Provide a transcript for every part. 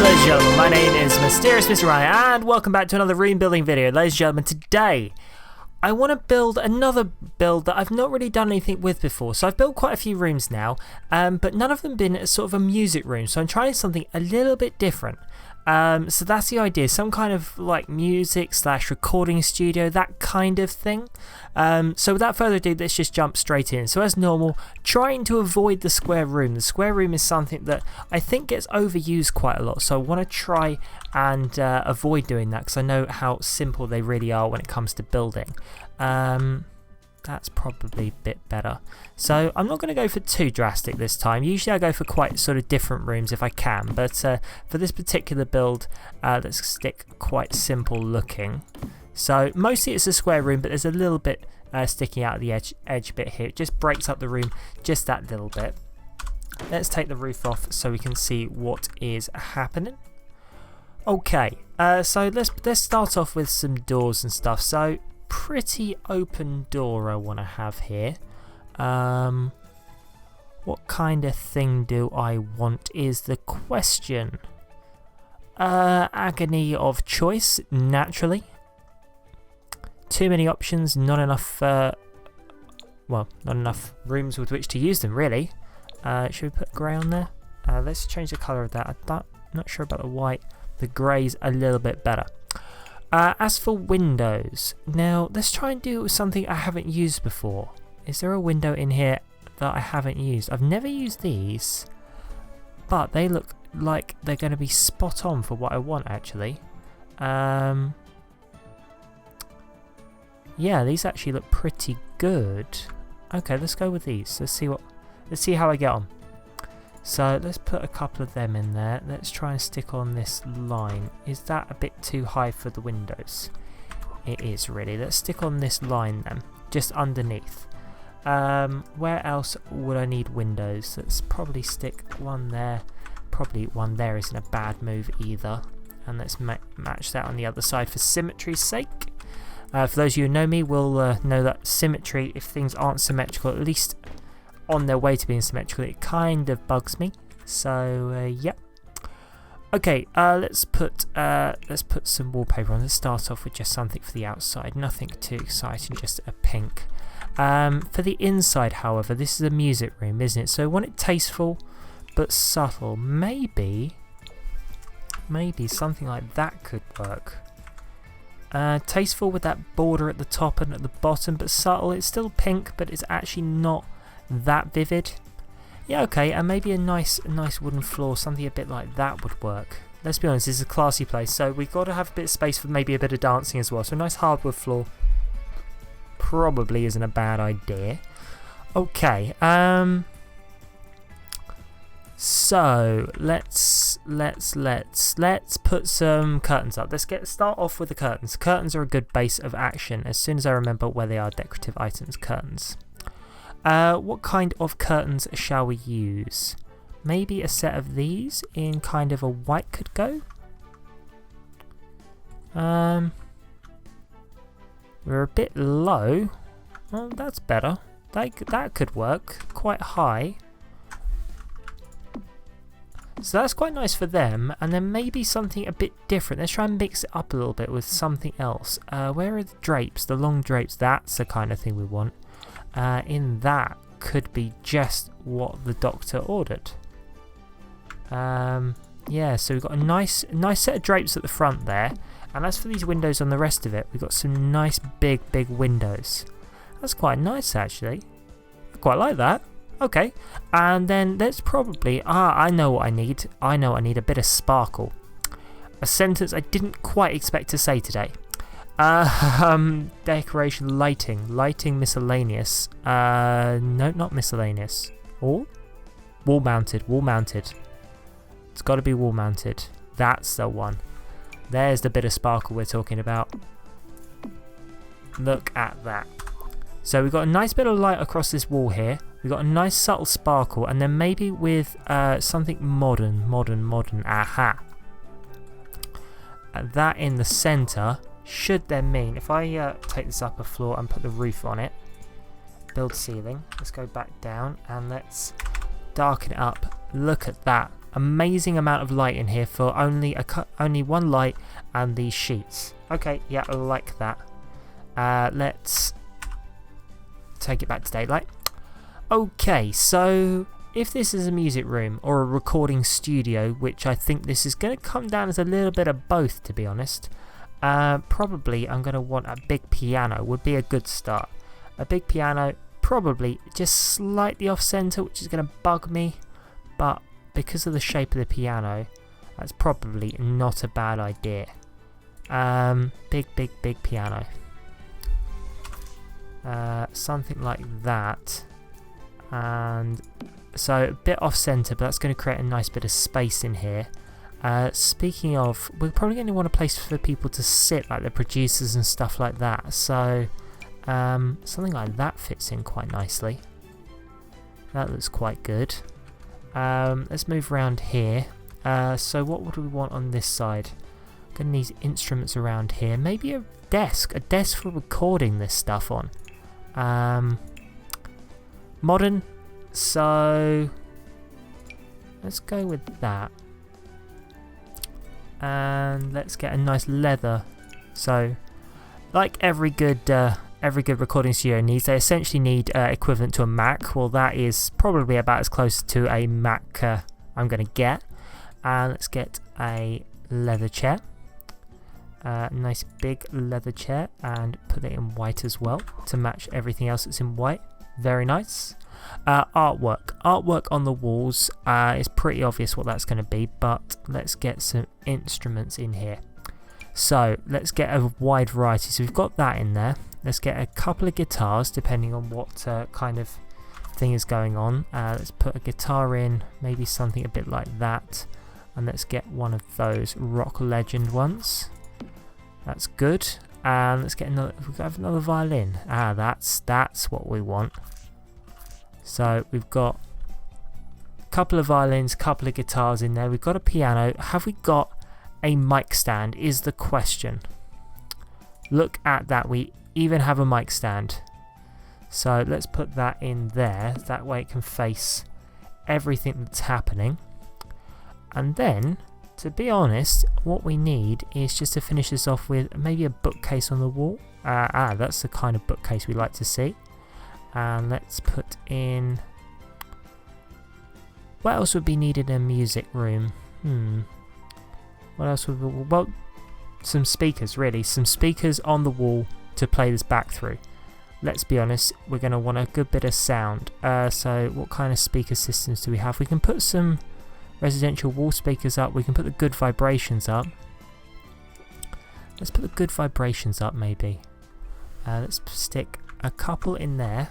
ladies and gentlemen, my name is Mysterious Mr. Ryan and welcome back to another room building video. Ladies and gentlemen, today I want to build another build that I've not really done anything with before. So I've built quite a few rooms now, but none of them been sort of a music room. So I'm trying something a little bit different. So that's the idea, some kind of like music / recording studio, that kind of thing. So without further ado, let's just jump straight in. So as normal, trying to avoid the square room. The square room is something that I think gets overused quite a lot. So I want to try and avoid doing that because I know how simple they really are when it comes to building. That's probably a bit better. So I'm not going to go for too drastic this time. Usually I go for quite sort of different rooms if I can, but for this particular build, let's stick quite simple looking. So mostly it's a square room, but there's a little bit sticking out of the edge bit here. It just breaks up the room just that little bit. Let's take the roof off so we can see what is happening. Okay, so let's start off with some doors and stuff. So pretty open door I want to have here. What kind of thing do I want is the question. Agony of choice, naturally. Too many options, not enough not enough rooms with which to use them really. Should we put grey on there? Let's change the colour of that. I'm not sure about the white. The grey's a little bit better. As for windows, now let's try and do something I haven't used before. Is there a window in here that I haven't used? I've never used these, but they look like they're going to be spot on for what I want actually. Yeah, these actually look pretty good. Okay, let's go with these. Let's see how I get on. So let's put a couple of them in there. Let's try and stick on this line. Is that a bit too high for the windows? It is really. Let's stick on this line then, just underneath. Where else would I need windows? Let's probably stick one there. Probably one there isn't a bad move either. And let's match that on the other side for symmetry's sake. For those of you who know me will know that symmetry, if things aren't symmetrical, at least on their way to being symmetrical, it kind of bugs me. So yeah. Okay, let's put some wallpaper on. Let's start off with just something for the outside, nothing too exciting, just a pink. For the inside, however, this is a music room, isn't it? So I want it tasteful but subtle. Maybe something like that could work. Tasteful with that border at the top and at the bottom, but subtle. It's still pink, but it's actually not that vivid. Yeah, okay, and maybe a nice wooden floor, something a bit like that would work. Let's be honest, this is a classy place, so we've got to have a bit of space for maybe a bit of dancing as well. So a nice hardwood floor probably isn't a bad idea. Okay, so let's put some curtains up. Let's start off with the curtains. Curtains are a good base of action. As soon as I remember where they are, decorative items, curtains. What kind of curtains shall we use? Maybe a set of these in kind of a white could go. We're a bit low. Well, that's better. That could work. Quite high. So that's quite nice for them. And then maybe something a bit different. Let's try and mix it up a little bit with something else. Where are the drapes? The long drapes. That's the kind of thing we want. In that could be just what the doctor ordered. Yeah, so we've got a nice set of drapes at the front there, and as for these windows on the rest of it, we've got some nice big windows. That's quite nice actually. I quite like that. Okay, and then let's probably I know what I need. I know I need a bit of sparkle. A sentence I didn't quite expect to say today. Decoration, lighting miscellaneous. No, not miscellaneous. Wall mounted. It's got to be wall mounted. That's the one. There's the bit of sparkle we're talking about. Look at that. So we've got a nice bit of light across this wall here. We've got a nice subtle sparkle, and then maybe with something modern. Aha. That in the centre should then mean, if I take this upper floor and put the roof on it, build ceiling, let's go back down and let's darken it up. Look at that. amazing amount of light in here for only one light and these sheets. Okay, yeah, I like that. Let's take it back to daylight. Okay, so if this is a music room or a recording studio, which I think this is going to come down as a little bit of both, to be honest, probably I'm going to want a big piano would be a good start. A big piano, probably just slightly off center, which is going to bug me, but because of the shape of the piano, that's probably not a bad idea. Big piano. Something like that. And so a bit off center, but that's going to create a nice bit of space in here. Speaking of, we're probably going to want a place for people to sit, like the producers and stuff like that. So something like that fits in quite nicely. That looks quite good. Let's move around here. So what would we want on this side? Gonna need instruments around here. Maybe a desk for recording this stuff on. Modern, so let's go with that. And let's get a nice leather. So, like every good recording studio needs, they essentially need equivalent to a Mac. Well, that is probably about as close to a Mac I'm going to get. And let's get a leather chair. Nice big leather chair, and put it in white as well to match everything else that's in white. Very nice. Artwork on the walls. It's pretty obvious what that's going to be, but let's get some instruments in here. So let's get a wide variety. So we've got that in there. Let's get a couple of guitars, depending on what kind of thing is going on. Let's put a guitar in, maybe something a bit like that, and let's get one of those rock legend ones. That's good. And let's get another. We have another violin. That's what we want. So we've got a couple of violins, a couple of guitars in there. We've got a piano. Have we got a mic stand? Is the question. Look at that. We even have a mic stand. So let's put that in there. That way it can face everything that's happening. And then, to be honest, what we need is just to finish this off with maybe a bookcase on the wall. That's the kind of bookcase we like to see. And let's put in... What else would be needed in a music room? What else would we... Well, some speakers, really. Some speakers on the wall to play this back through. Let's be honest, we're going to want a good bit of sound. So what kind of speaker systems do we have? We can put some residential wall speakers up. We can put the good vibrations up. Let's put the good vibrations up, maybe. Let's stick a couple in there,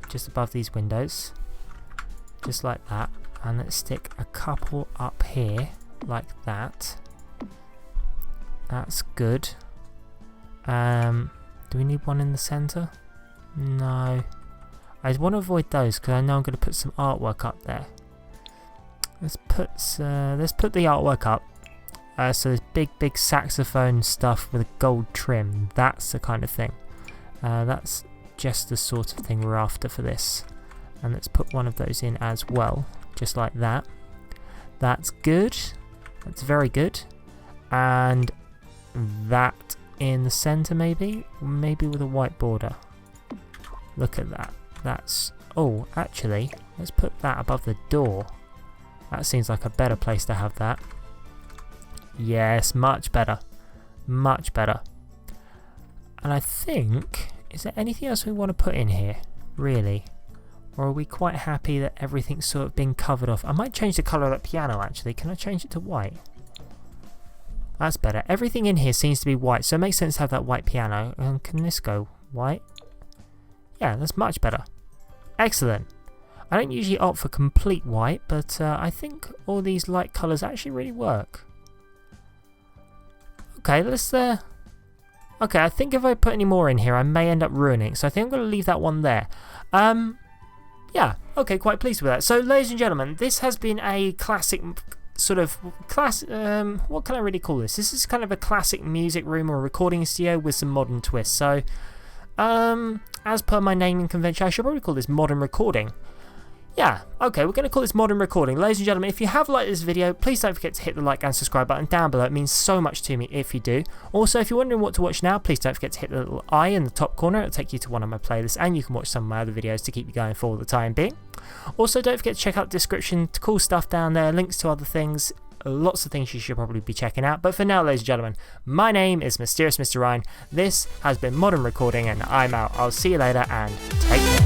just above these windows. Just like that. And let's stick a couple up here, like that. That's good. Do we need one in the centre? No. I want to avoid those because I know I'm going to put some artwork up there. Let's put the artwork up. So there's big saxophone stuff with a gold trim. That's the kind of thing. That's just the sort of thing we're after for this. And let's put one of those in as well, just like that. That's good. That's very good. And that in the centre, maybe with a white border. Look at that. That's... Oh, actually, let's put that above the door. That seems like a better place to have that. Yes, much better. Much better. And I think... Is there anything else we want to put in here? Really? Or are we quite happy that everything's sort of been covered off? I might change the colour of that piano, actually. Can I change it to white? That's better. Everything in here seems to be white, so it makes sense to have that white piano. Can this go white? Yeah, that's much better. Excellent. I don't usually opt for complete white, but I think all these light colours actually really work. Okay, let's... Okay, I think if I put any more in here, I may end up ruining it, so I think I'm going to leave that one there. Yeah, okay, quite pleased with that. So, ladies and gentlemen, this has been a classic... sort of what can I really call this? This is kind of a classic music room or recording studio with some modern twists. So, as per my naming convention, I should probably call this modern recording. yeah, okay, we're going to call this modern recording. Ladies and gentlemen, if you have liked this video, please don't forget to hit the like and subscribe button down below. It means so much to me if you do. Also, if you're wondering what to watch now, please don't forget to hit the little eye in the top corner. It'll take you to one of my playlists, and you can watch some of my other videos to keep you going for the time being. Also, don't forget to check out the description, cool stuff down there, links to other things, lots of things you should probably be checking out. But for now, ladies and gentlemen, my name is Mysterious Mr. Ryan. This has been Modern Recording, and I'm out. I'll see you later, and take care.